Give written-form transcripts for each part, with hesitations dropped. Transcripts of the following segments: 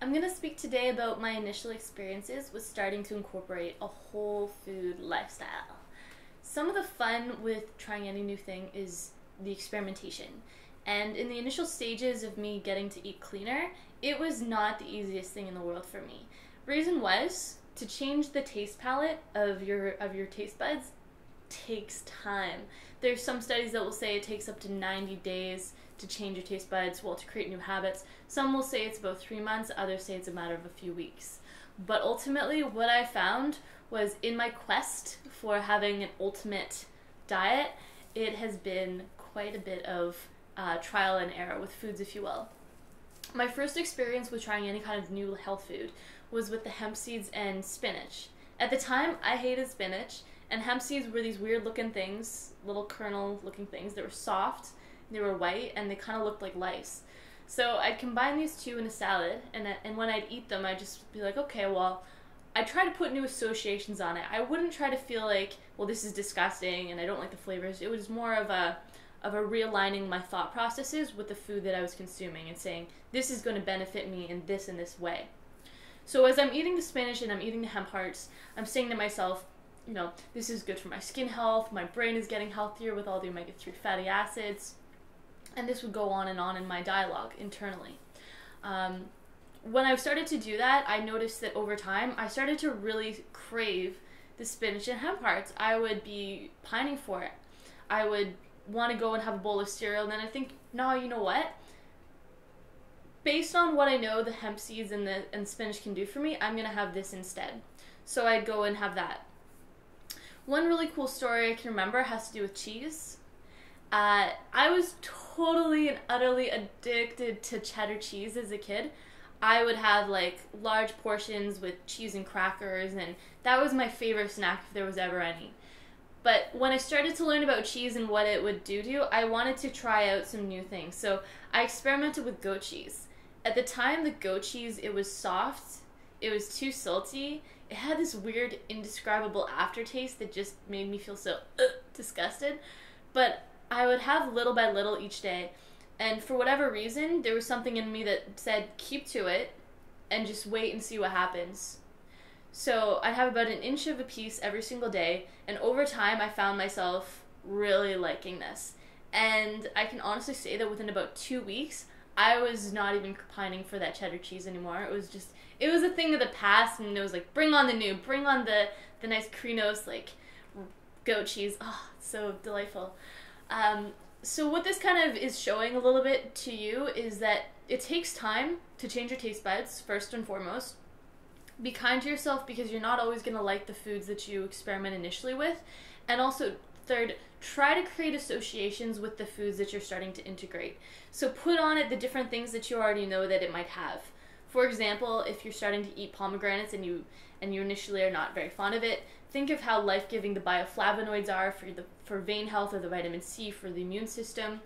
I'm going to speak today about my initial experiences with starting to incorporate a whole food lifestyle. Some of the fun with trying any new thing is the experimentation. And in the initial stages of me getting to eat cleaner, it was not the easiest thing in the world for me. Reason was, to change the taste palette of your taste buds takes time. There's some studies that will say it takes up to 90 days to change your taste buds, well, to create new habits. Some will say it's about 3 months, others say it's a matter of a few weeks. But ultimately, what I found was in my quest for having an ultimate diet, it has been quite a bit of trial and error with foods, if you will. My first experience with trying any kind of new health food was with the hemp seeds and spinach. At the time, I hated spinach, and hemp seeds were these weird looking things, little kernel looking things that were soft, they were white, and they kind of looked like lice. So I'd combine these two in a salad, and when I'd eat them, I'd just be like, okay, well, I try to put new associations on it. I wouldn't try to feel like, well, this is disgusting and I don't like the flavors. It was more of a realigning my thought processes with the food that I was consuming and saying, this is going to benefit me in this way. So as I'm eating the spinach and I'm eating the hemp hearts, I'm saying to myself, you know, this is good for my skin health, my brain is getting healthier with all the omega-3 fatty acids, and this would go on in my dialogue internally. When I started to do that, I noticed that over time, I started to really crave the spinach and hemp hearts. I would be pining for it. I would want to go and have a bowl of cereal, and then I think, no, you know what? Based on what I know the hemp seeds and spinach can do for me, I'm going to have this instead. So I'd go and have that. One really cool story I can remember has to do with cheese. I was totally and utterly addicted to cheddar cheese as a kid. I would have like large portions with cheese and crackers, and that was my favorite snack if there was ever any. But when I started to learn about cheese and what it would do to you, I wanted to try out some new things. So I experimented with goat cheese. At the time, the goat cheese, it was soft, it was too salty, it had this weird, indescribable aftertaste that just made me feel so disgusted. But I would have little by little each day. And for whatever reason, there was something in me that said, keep to it and just wait and see what happens. So I'd have about 1 inch of a piece every single day, and over time I found myself really liking this. And I can honestly say that within about 2 weeks, I was not even pining for that cheddar cheese anymore. It was a thing of the past, and it was like, bring on the new, bring on the nice Krinos, like, goat cheese. Oh, it's so delightful. So what this kind of is showing a little bit to you is that it takes time to change your taste buds, first and foremost. Be kind to yourself, because you're not always going to like the foods that you experiment initially with. And also, third, try to create associations with the foods that you're starting to integrate. So put on it the different things that you already know that it might have. For example, if you're starting to eat pomegranates and you initially are not very fond of it, think of how life-giving the bioflavonoids are for vein health, or the vitamin C for the immune system,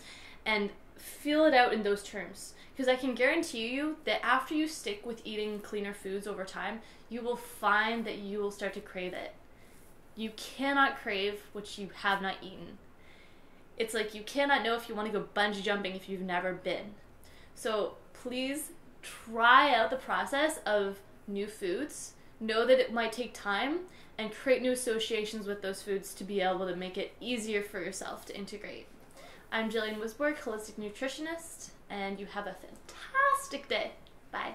and feel it out in those terms. Because I can guarantee you that after you stick with eating cleaner foods over time, you will find that you will start to crave it. You cannot crave what you have not eaten. It's like you cannot know if you want to go bungee jumping if you've never been. So please try out the process of new foods. Know that it might take time, and create new associations with those foods to be able to make it easier for yourself to integrate. I'm Jillian Wisborg, holistic nutritionist, and you have a fantastic day. Bye.